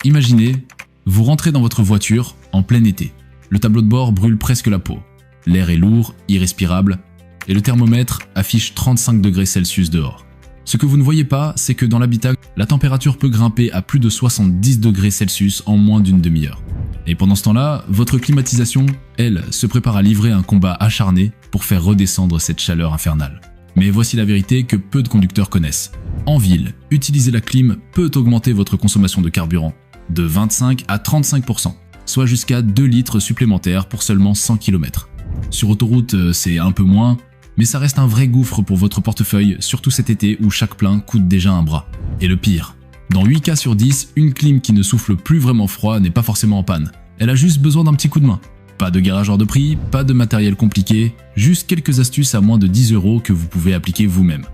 Imaginez, vous rentrez dans votre voiture en plein été. Le tableau de bord brûle presque la peau. L'air est lourd, irrespirable, et le thermomètre affiche 35 degrés Celsius dehors. Ce que vous ne voyez pas, c'est que dans l'habitacle, la température peut grimper à plus de 70 degrés Celsius en moins d'une demi-heure. Et pendant ce temps-là, votre climatisation, elle, se prépare à livrer un combat acharné pour faire redescendre cette chaleur infernale. Mais voici la vérité que peu de conducteurs connaissent. En ville, utiliser la clim peut augmenter votre consommation de carburant de 25 à 35%, soit jusqu'à 2 litres supplémentaires pour seulement 100 km. Sur autoroute, c'est un peu moins, mais ça reste un vrai gouffre pour votre portefeuille, surtout cet été où chaque plein coûte déjà un bras. Et le pire, dans 8 cas sur 10, une clim qui ne souffle plus vraiment froid n'est pas forcément en panne. Elle a juste besoin d'un petit coup de main. Pas de garage hors de prix, pas de matériel compliqué, juste quelques astuces à moins de 10 € que vous pouvez appliquer vous-même.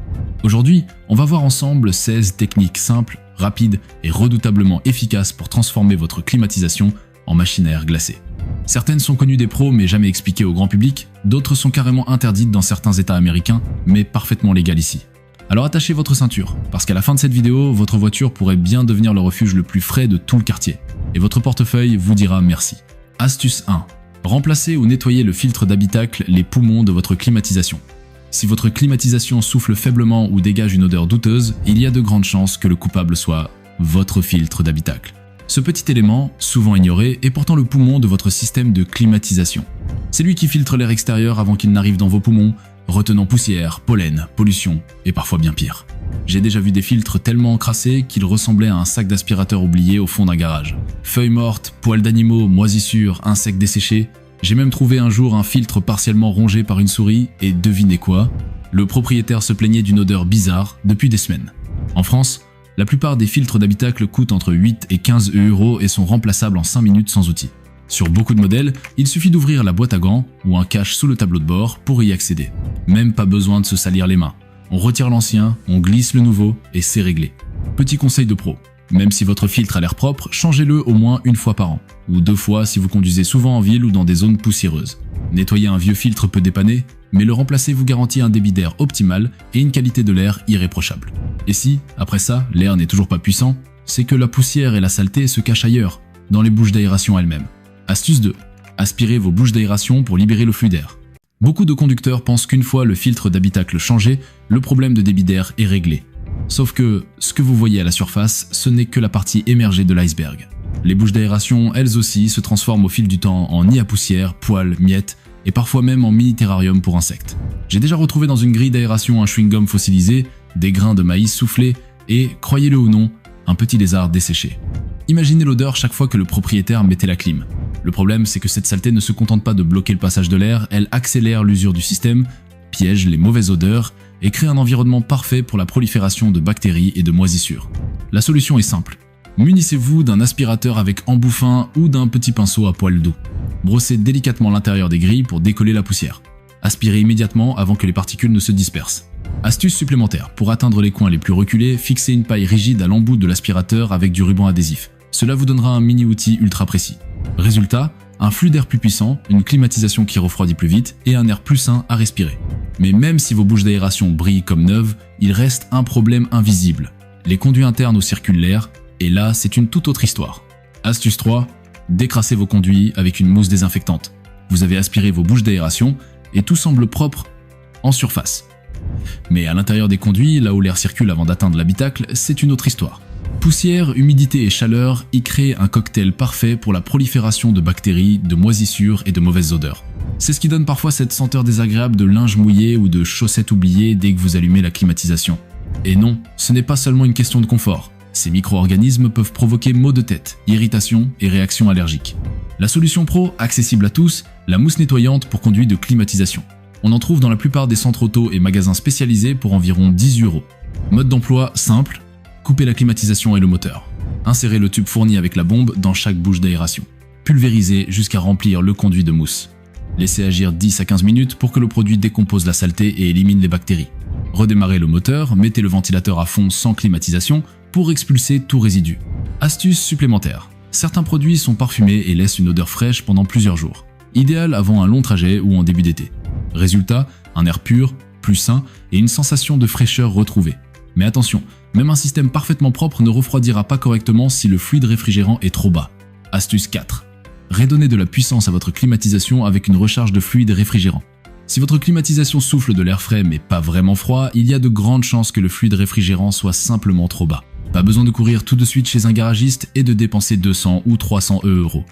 Aujourd'hui, on va voir ensemble 16 techniques simples, rapides et redoutablement efficaces pour transformer votre climatisation en machine à air glacée. Certaines sont connues des pros mais jamais expliquées au grand public, d'autres sont carrément interdites dans certains états américains, mais parfaitement légales ici. Alors attachez votre ceinture, parce qu'à la fin de cette vidéo, votre voiture pourrait bien devenir le refuge le plus frais de tout le quartier. Et votre portefeuille vous dira merci. Astuce 1. Remplacez ou nettoyez le filtre d'habitacle, les poumons de votre climatisation. Si votre climatisation souffle faiblement ou dégage une odeur douteuse, il y a de grandes chances que le coupable soit votre filtre d'habitacle. Ce petit élément, souvent ignoré, est pourtant le poumon de votre système de climatisation. C'est lui qui filtre l'air extérieur avant qu'il n'arrive dans vos poumons, retenant poussière, pollen, pollution et parfois bien pire. J'ai déjà vu des filtres tellement encrassés qu'ils ressemblaient à un sac d'aspirateur oublié au fond d'un garage. Feuilles mortes, poils d'animaux, moisissures, insectes desséchés. J'ai même trouvé un jour un filtre partiellement rongé par une souris et devinez quoi ? Le propriétaire se plaignait d'une odeur bizarre depuis des semaines. En France, la plupart des filtres d'habitacle coûtent entre 8 et 15 € et sont remplaçables en 5 minutes sans outil. Sur beaucoup de modèles, il suffit d'ouvrir la boîte à gants ou un cache sous le tableau de bord pour y accéder. Même pas besoin de se salir les mains. On retire l'ancien, on glisse le nouveau et c'est réglé. Petit conseil de pro, même si votre filtre a l'air propre, changez-le au moins une fois par an, ou 2 fois si vous conduisez souvent en ville ou dans des zones poussiéreuses. Nettoyer un vieux filtre peut dépanner, mais le remplacer vous garantit un débit d'air optimal et une qualité de l'air irréprochable. Et si, après ça, l'air n'est toujours pas puissant, c'est que la poussière et la saleté se cachent ailleurs, dans les bouches d'aération elles-mêmes. Astuce 2. Aspirez vos bouches d'aération pour libérer le flux d'air. Beaucoup de conducteurs pensent qu'une fois le filtre d'habitacle changé, le problème de débit d'air est réglé. Sauf que ce que vous voyez à la surface, ce n'est que la partie émergée de l'iceberg. Les bouches d'aération, elles aussi, se transforment au fil du temps en nid à poussière, poils, miettes et parfois même en mini-terrarium pour insectes. J'ai déjà retrouvé dans une grille d'aération un chewing-gum fossilisé, des grains de maïs soufflés et, croyez-le ou non, un petit lézard desséché. Imaginez l'odeur chaque fois que le propriétaire mettait la clim. Le problème, c'est que cette saleté ne se contente pas de bloquer le passage de l'air, elle accélère l'usure du système, piège les mauvaises odeurs et crée un environnement parfait pour la prolifération de bactéries et de moisissures. La solution est simple. Munissez-vous d'un aspirateur avec embout fin ou d'un petit pinceau à poil doux. Brossez délicatement l'intérieur des grilles pour décoller la poussière. Aspirez immédiatement avant que les particules ne se dispersent. Astuce supplémentaire, pour atteindre les coins les plus reculés, fixez une paille rigide à l'embout de l'aspirateur avec du ruban adhésif. Cela vous donnera un mini-outil ultra précis. Résultat, un flux d'air plus puissant, une climatisation qui refroidit plus vite et un air plus sain à respirer. Mais même si vos bouches d'aération brillent comme neuves, il reste un problème invisible. Les conduits internes où circule l'air, et là c'est une toute autre histoire. Astuce 3, décrassez vos conduits avec une mousse désinfectante. Vous avez aspiré vos bouches d'aération et tout semble propre en surface. Mais à l'intérieur des conduits, là où l'air circule avant d'atteindre l'habitacle, c'est une autre histoire. Poussière, humidité et chaleur y créent un cocktail parfait pour la prolifération de bactéries, de moisissures et de mauvaises odeurs. C'est ce qui donne parfois cette senteur désagréable de linge mouillé ou de chaussettes oubliées dès que vous allumez la climatisation. Et non, ce n'est pas seulement une question de confort. Ces micro-organismes peuvent provoquer maux de tête, irritations et réactions allergiques. La solution pro, accessible à tous, la mousse nettoyante pour conduits de climatisation. On en trouve dans la plupart des centres auto et magasins spécialisés pour environ 18 €. Mode d'emploi simple, coupez la climatisation et le moteur. Insérez le tube fourni avec la bombe dans chaque bouche d'aération. Pulvérisez jusqu'à remplir le conduit de mousse. Laissez agir 10 à 15 minutes pour que le produit décompose la saleté et élimine les bactéries. Redémarrez le moteur, mettez le ventilateur à fond sans climatisation pour expulser tout résidu. Astuce supplémentaire. Certains produits sont parfumés et laissent une odeur fraîche pendant plusieurs jours. Idéal avant un long trajet ou en début d'été. Résultat, un air pur, plus sain et une sensation de fraîcheur retrouvée. Mais attention, même un système parfaitement propre ne refroidira pas correctement si le fluide réfrigérant est trop bas. Astuce 4. Redonnez de la puissance à votre climatisation avec une recharge de fluide réfrigérant. Si votre climatisation souffle de l'air frais mais pas vraiment froid, il y a de grandes chances que le fluide réfrigérant soit simplement trop bas. Pas besoin de courir tout de suite chez un garagiste et de dépenser 200 ou 300 €.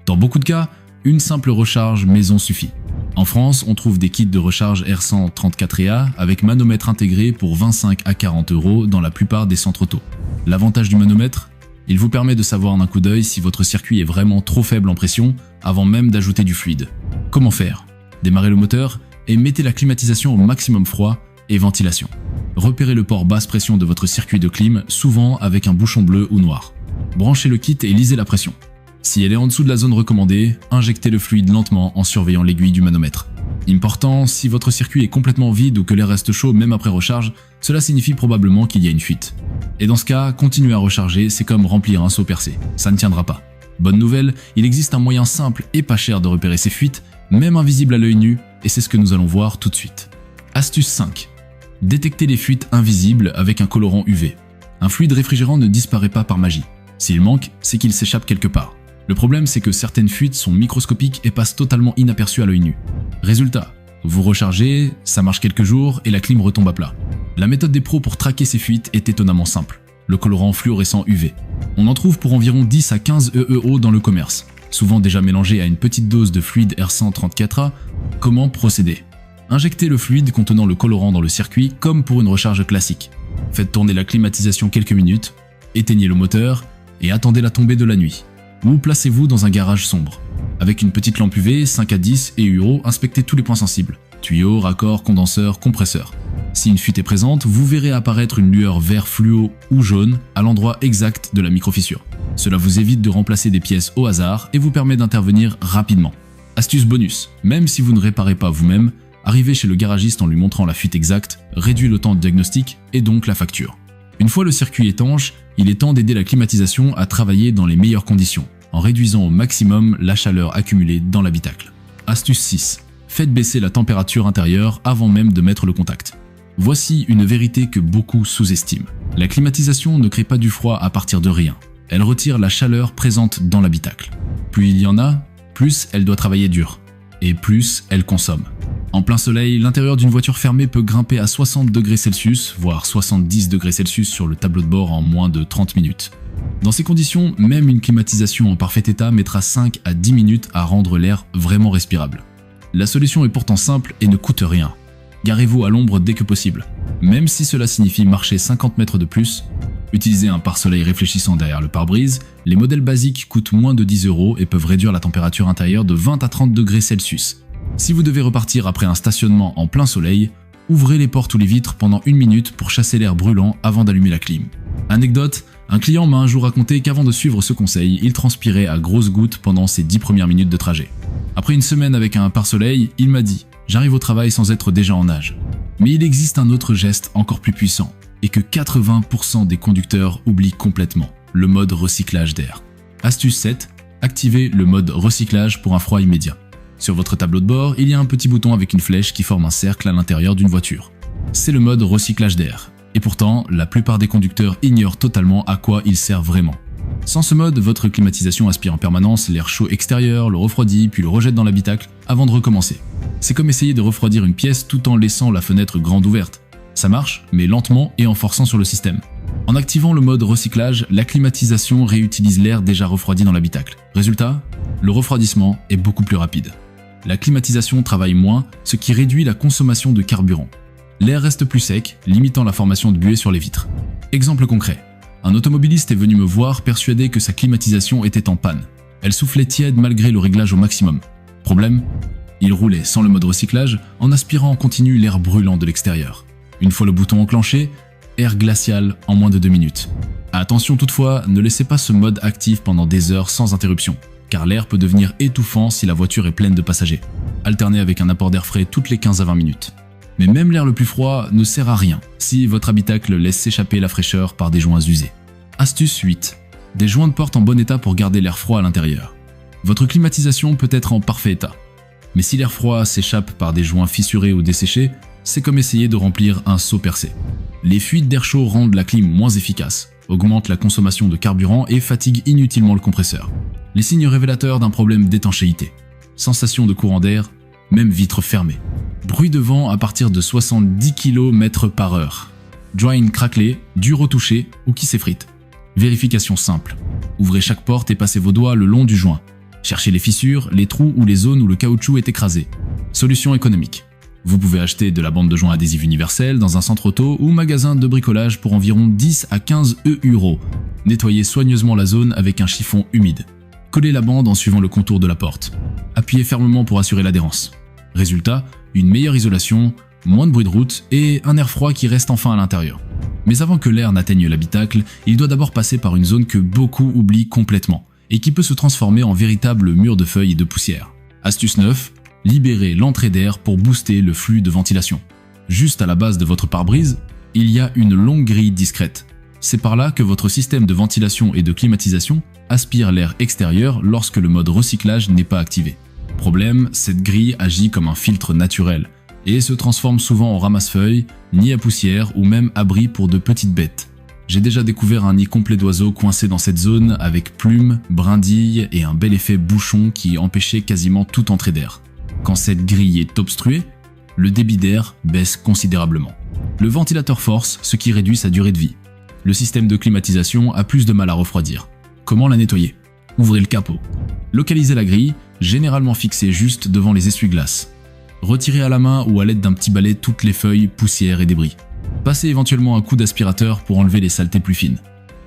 Dans beaucoup de cas, une simple recharge maison suffit. En France, on trouve des kits de recharge R134EA avec manomètre intégré pour 25 à 40 € dans la plupart des centres auto. L'avantage du manomètre, il vous permet de savoir d'un coup d'œil si votre circuit est vraiment trop faible en pression avant même d'ajouter du fluide. Comment faire? Démarrez le moteur et mettez la climatisation au maximum froid et ventilation. Repérez le port basse pression de votre circuit de clim, souvent avec un bouchon bleu ou noir. Branchez le kit et lisez la pression. Si elle est en dessous de la zone recommandée, injectez le fluide lentement en surveillant l'aiguille du manomètre. Important, si votre circuit est complètement vide ou que l'air reste chaud même après recharge, cela signifie probablement qu'il y a une fuite. Et dans ce cas, continuez à recharger, c'est comme remplir un seau percé, ça ne tiendra pas. Bonne nouvelle, il existe un moyen simple et pas cher de repérer ces fuites, même invisibles à l'œil nu, et c'est ce que nous allons voir tout de suite. Astuce 5. Détectez les fuites invisibles avec un colorant UV. Un fluide réfrigérant ne disparaît pas par magie. S'il manque, c'est qu'il s'échappe quelque part. Le problème, c'est que certaines fuites sont microscopiques et passent totalement inaperçues à l'œil nu. Résultat, vous rechargez, ça marche quelques jours et la clim retombe à plat. La méthode des pros pour traquer ces fuites est étonnamment simple. Le colorant fluorescent UV. On en trouve pour environ 10 à 15 € dans le commerce, souvent déjà mélangé à une petite dose de fluide R134A. Comment procéder? Injectez le fluide contenant le colorant dans le circuit comme pour une recharge classique. Faites tourner la climatisation quelques minutes, éteignez le moteur et attendez la tombée de la nuit. Ou placez-vous dans un garage sombre. Avec une petite lampe UV, 5 à 10 et UO, inspectez tous les points sensibles. Tuyaux, raccords, condenseurs, compresseurs. Si une fuite est présente, vous verrez apparaître une lueur vert fluo ou jaune à l'endroit exact de la microfissure. Cela vous évite de remplacer des pièces au hasard et vous permet d'intervenir rapidement. Astuce bonus, même si vous ne réparez pas vous-même, arrivez chez le garagiste en lui montrant la fuite exacte, réduit le temps de diagnostic et donc la facture. Une fois le circuit étanche, il est temps d'aider la climatisation à travailler dans les meilleures conditions, en réduisant au maximum la chaleur accumulée dans l'habitacle. Astuce 6. Faites baisser la température intérieure avant même de mettre le contact. Voici une vérité que beaucoup sous-estiment. La climatisation ne crée pas du froid à partir de rien. Elle retire la chaleur présente dans l'habitacle. Plus il y en a, plus elle doit travailler dur. Et plus elle consomme. En plein soleil, l'intérieur d'une voiture fermée peut grimper à 60 degrés Celsius, voire 70 degrés Celsius sur le tableau de bord en moins de 30 minutes. Dans ces conditions, même une climatisation en parfait état mettra 5 à 10 minutes à rendre l'air vraiment respirable. La solution est pourtant simple et ne coûte rien. Garez-vous à l'ombre dès que possible. Même si cela signifie marcher 50 mètres de plus, utilisez un pare-soleil réfléchissant derrière le pare-brise, les modèles basiques coûtent moins de 10 € et peuvent réduire la température intérieure de 20 à 30 degrés Celsius. Si vous devez repartir après un stationnement en plein soleil, ouvrez les portes ou les vitres pendant 1 minute pour chasser l'air brûlant avant d'allumer la clim. Anecdote, un client m'a un jour raconté qu'avant de suivre ce conseil, il transpirait à grosses gouttes pendant ses 10 premières minutes de trajet. Après une semaine avec un pare-soleil, il m'a dit « J'arrive au travail sans être déjà en nage ». Mais il existe un autre geste encore plus puissant, et que 80% des conducteurs oublient complètement, le mode recyclage d'air. Astuce 7, activez le mode recyclage pour un froid immédiat. Sur votre tableau de bord, il y a un petit bouton avec une flèche qui forme un cercle à l'intérieur d'une voiture. C'est le mode recyclage d'air. Et pourtant, la plupart des conducteurs ignorent totalement à quoi il sert vraiment. Sans ce mode, votre climatisation aspire en permanence l'air chaud extérieur, le refroidit, puis le rejette dans l'habitacle avant de recommencer. C'est comme essayer de refroidir une pièce tout en laissant la fenêtre grande ouverte. Ça marche, mais lentement et en forçant sur le système. En activant le mode recyclage, la climatisation réutilise l'air déjà refroidi dans l'habitacle. Résultat, le refroidissement est beaucoup plus rapide. La climatisation travaille moins, ce qui réduit la consommation de carburant. L'air reste plus sec, limitant la formation de buée sur les vitres. Exemple concret. Un automobiliste est venu me voir persuadé que sa climatisation était en panne. Elle soufflait tiède malgré le réglage au maximum. Problème ? Il roulait sans le mode recyclage en aspirant en continu l'air brûlant de l'extérieur. Une fois le bouton enclenché, air glacial en moins de 2 minutes. Attention toutefois, ne laissez pas ce mode actif pendant des heures sans interruption, car l'air peut devenir étouffant si la voiture est pleine de passagers. Alternez avec un apport d'air frais toutes les 15 à 20 minutes. Mais même l'air le plus froid ne sert à rien si votre habitacle laisse s'échapper la fraîcheur par des joints usés. Astuce 8. Des joints de porte en bon état pour garder l'air froid à l'intérieur. Votre climatisation peut être en parfait état. Mais si l'air froid s'échappe par des joints fissurés ou desséchés, c'est comme essayer de remplir un seau percé. Les fuites d'air chaud rendent la clim moins efficace, augmentent la consommation de carburant et fatiguent inutilement le compresseur. Les signes révélateurs d'un problème d'étanchéité. Sensation de courant d'air, même vitre fermée. Bruit de vent à partir de 70 km/h. Joint craquelé, dur au toucher ou qui s'effrite. Vérification simple. Ouvrez chaque porte et passez vos doigts le long du joint. Cherchez les fissures, les trous ou les zones où le caoutchouc est écrasé. Solution économique. Vous pouvez acheter de la bande de joint adhésive universelle dans un centre auto ou magasin de bricolage pour environ 10 à 15 €. Nettoyez soigneusement la zone avec un chiffon humide. Collez la bande en suivant le contour de la porte. Appuyez fermement pour assurer l'adhérence. Résultat, une meilleure isolation, moins de bruit de route et un air froid qui reste enfin à l'intérieur. Mais avant que l'air n'atteigne l'habitacle, il doit d'abord passer par une zone que beaucoup oublient complètement et qui peut se transformer en véritable mur de feuilles et de poussière. Astuce 9, libérez l'entrée d'air pour booster le flux de ventilation. Juste à la base de votre pare-brise, il y a une longue grille discrète. C'est par là que votre système de ventilation et de climatisation aspire l'air extérieur lorsque le mode recyclage n'est pas activé. Problème, cette grille agit comme un filtre naturel et se transforme souvent en ramasse-feuilles, nid à poussière ou même abri pour de petites bêtes. J'ai déjà découvert un nid complet d'oiseaux coincé dans cette zone avec plumes, brindilles et un bel effet bouchon qui empêchait quasiment toute entrée d'air. Quand cette grille est obstruée, le débit d'air baisse considérablement. Le ventilateur force, ce qui réduit sa durée de vie. Le système de climatisation a plus de mal à refroidir. Comment la nettoyer? Ouvrez le capot. Localisez la grille, généralement fixée juste devant les essuie-glaces. Retirez à la main ou à l'aide d'un petit balai toutes les feuilles, poussières et débris. Passez éventuellement un coup d'aspirateur pour enlever les saletés plus fines.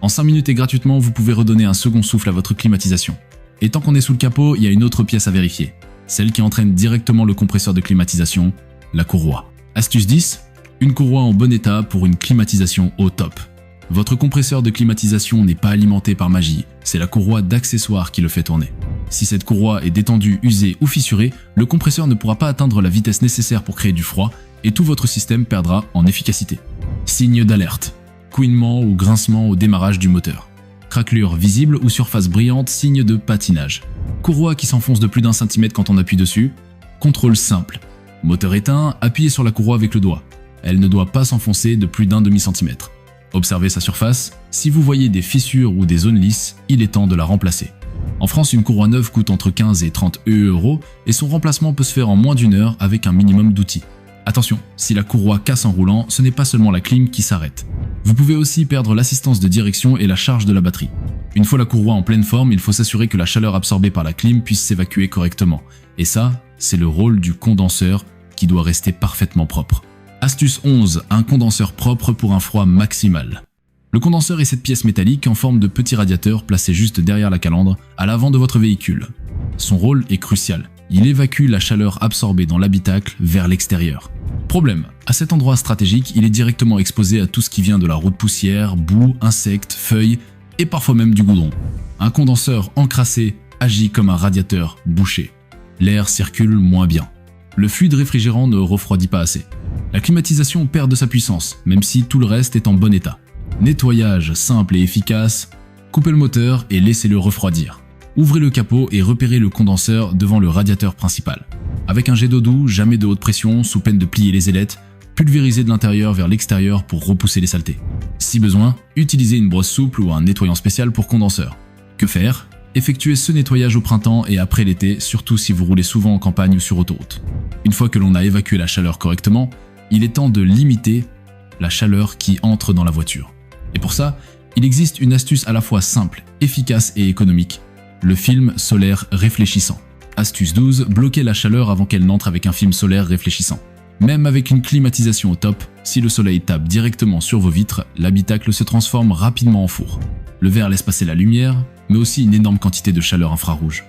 En 5 minutes et gratuitement, vous pouvez redonner un second souffle à votre climatisation. Et tant qu'on est sous le capot, il y a une autre pièce à vérifier. Celle qui entraîne directement le compresseur de climatisation, la courroie. Astuce 10, une courroie en bon état pour une climatisation au top. Votre compresseur de climatisation n'est pas alimenté par magie, c'est la courroie d'accessoires qui le fait tourner. Si cette courroie est détendue, usée ou fissurée, le compresseur ne pourra pas atteindre la vitesse nécessaire pour créer du froid et tout votre système perdra en efficacité. Signe d'alerte. Couinement ou grincement au démarrage du moteur. Craquelure visible ou surface brillante, signe de patinage. Courroie qui s'enfonce de plus d'1 centimètre quand on appuie dessus. Contrôle simple. Moteur éteint, appuyez sur la courroie avec le doigt. Elle ne doit pas s'enfoncer de plus d'1 demi-centimètre. Observez sa surface. Si vous voyez des fissures ou des zones lisses, il est temps de la remplacer. En France, une courroie neuve coûte entre 15 et 30 € et son remplacement peut se faire en moins d'1 heure avec un minimum d'outils. Attention, si la courroie casse en roulant, ce n'est pas seulement la clim qui s'arrête. Vous pouvez aussi perdre l'assistance de direction et la charge de la batterie. Une fois la courroie en pleine forme, il faut s'assurer que la chaleur absorbée par la clim puisse s'évacuer correctement. Et ça, c'est le rôle du condenseur qui doit rester parfaitement propre. Astuce 11, un condenseur propre pour un froid maximal. Le condenseur est cette pièce métallique en forme de petit radiateur placé juste derrière la calandre, à l'avant de votre véhicule. Son rôle est crucial. Il évacue la chaleur absorbée dans l'habitacle vers l'extérieur. Problème, à cet endroit stratégique, il est directement exposé à tout ce qui vient de la roue de poussière, boue, insectes, feuilles et parfois même du goudron. Un condenseur encrassé agit comme un radiateur bouché. L'air circule moins bien. Le fluide réfrigérant ne refroidit pas assez. La climatisation perd de sa puissance, même si tout le reste est en bon état. Nettoyage simple et efficace, coupez le moteur et laissez-le refroidir. Ouvrez le capot et repérez le condenseur devant le radiateur principal. Avec un jet d'eau doux, jamais de haute pression, sous peine de plier les ailettes, pulvérisez de l'intérieur vers l'extérieur pour repousser les saletés. Si besoin, utilisez une brosse souple ou un nettoyant spécial pour condenseur. Que faire? Effectuez ce nettoyage au printemps et après l'été, surtout si vous roulez souvent en campagne ou sur autoroute. Une fois que l'on a évacué la chaleur correctement, il est temps de limiter la chaleur qui entre dans la voiture. Et pour ça, il existe une astuce à la fois simple, efficace et économique. Le film solaire réfléchissant. Astuce 12, bloquez la chaleur avant qu'elle n'entre avec un film solaire réfléchissant. Même avec une climatisation au top, si le soleil tape directement sur vos vitres, l'habitacle se transforme rapidement en four. Le verre laisse passer la lumière, mais aussi une énorme quantité de chaleur infrarouge.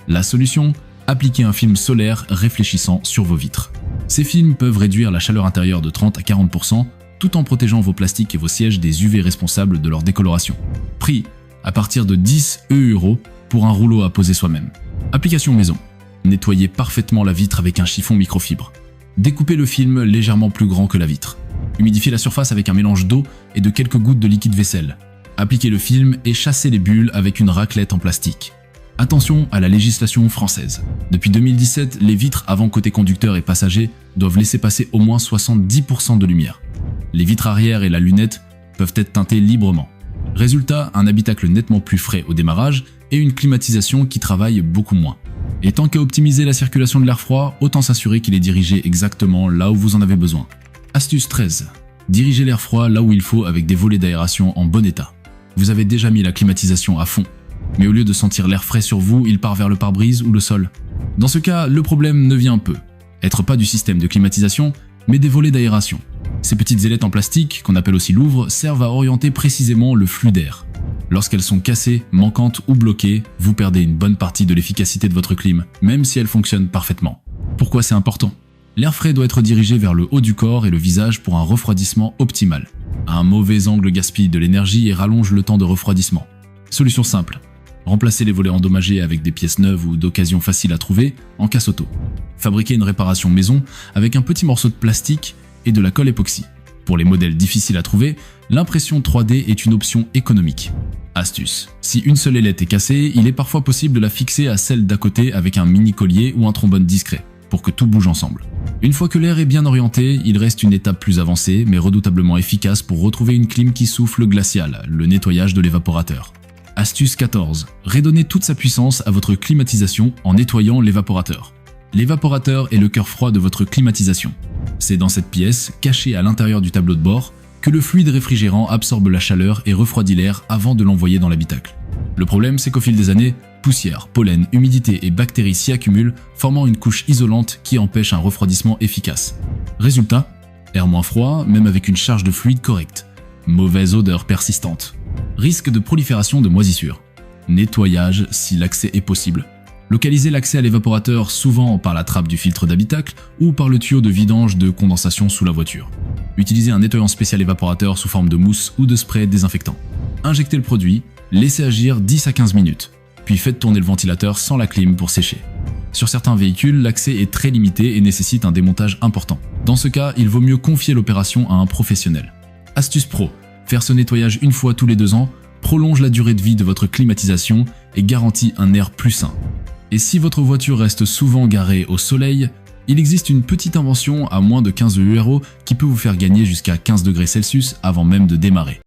La solution? Appliquez un film solaire réfléchissant sur vos vitres. Ces films peuvent réduire la chaleur intérieure de 30 à 40%, tout en protégeant vos plastiques et vos sièges des UV responsables de leur décoloration. Prix à partir de 10 € pour un rouleau à poser soi-même. Application maison. Nettoyez parfaitement la vitre avec un chiffon microfibre. Découpez le film légèrement plus grand que la vitre. Humidifiez la surface avec un mélange d'eau et de quelques gouttes de liquide vaisselle. Appliquez le film et chassez les bulles avec une raclette en plastique. Attention à la législation française. Depuis 2017, les vitres avant côté conducteur et passager doivent laisser passer au moins 70% de lumière. Les vitres arrière et la lunette peuvent être teintées librement. Résultat, un habitacle nettement plus frais au démarrage et une climatisation qui travaille beaucoup moins. Et tant qu'à optimiser la circulation de l'air froid, autant s'assurer qu'il est dirigé exactement là où vous en avez besoin. Astuce 13. Dirigez l'air froid là où il faut avec des volets d'aération en bon état. Vous avez déjà mis la climatisation à fond, mais au lieu de sentir l'air frais sur vous, il part vers le pare-brise ou le sol. Dans ce cas, le problème ne vient peu. Être pas du système de climatisation, mais des volets d'aération. Ces petites ailettes en plastique, qu'on appelle aussi louvres, servent à orienter précisément le flux d'air. Lorsqu'elles sont cassées, manquantes ou bloquées, vous perdez une bonne partie de l'efficacité de votre clim, même si elle fonctionne parfaitement. Pourquoi c'est important ? L'air frais doit être dirigé vers le haut du corps et le visage pour un refroidissement optimal. Un mauvais angle gaspille de l'énergie et rallonge le temps de refroidissement. Solution simple. Remplacez les volets endommagés avec des pièces neuves ou d'occasion faciles à trouver en casse auto. Fabriquez une réparation maison avec un petit morceau de plastique et de la colle époxy. Pour les modèles difficiles à trouver, l'impression 3D est une option économique. Astuce. Si une seule ailette est cassée, il est parfois possible de la fixer à celle d'à côté avec un mini collier ou un trombone discret, pour que tout bouge ensemble. Une fois que l'air est bien orienté, il reste une étape plus avancée mais redoutablement efficace pour retrouver une clim qui souffle glaciale, le nettoyage de l'évaporateur. Astuce 14. Redonnez toute sa puissance à votre climatisation en nettoyant l'évaporateur. L'évaporateur est le cœur froid de votre climatisation. C'est dans cette pièce, cachée à l'intérieur du tableau de bord, que le fluide réfrigérant absorbe la chaleur et refroidit l'air avant de l'envoyer dans l'habitacle. Le problème, c'est qu'au fil des années, poussière, pollen, humidité et bactéries s'y accumulent, formant une couche isolante qui empêche un refroidissement efficace. Résultat, air moins froid, même avec une charge de fluide correcte. Mauvaise odeur persistante. Risque de prolifération de moisissures. Nettoyage si l'accès est possible. Localisez l'accès à l'évaporateur souvent par la trappe du filtre d'habitacle ou par le tuyau de vidange de condensation sous la voiture. Utilisez un nettoyant spécial évaporateur sous forme de mousse ou de spray désinfectant. Injectez le produit, laissez agir 10 à 15 minutes, puis faites tourner le ventilateur sans la clim pour sécher. Sur certains véhicules, l'accès est très limité et nécessite un démontage important. Dans ce cas, il vaut mieux confier l'opération à un professionnel. Astuce pro. Faire ce nettoyage une fois tous les 2 ans prolonge la durée de vie de votre climatisation et garantit un air plus sain. Et si votre voiture reste souvent garée au soleil, il existe une petite invention à moins de 15 € qui peut vous faire gagner jusqu'à 15 degrés Celsius avant même de démarrer.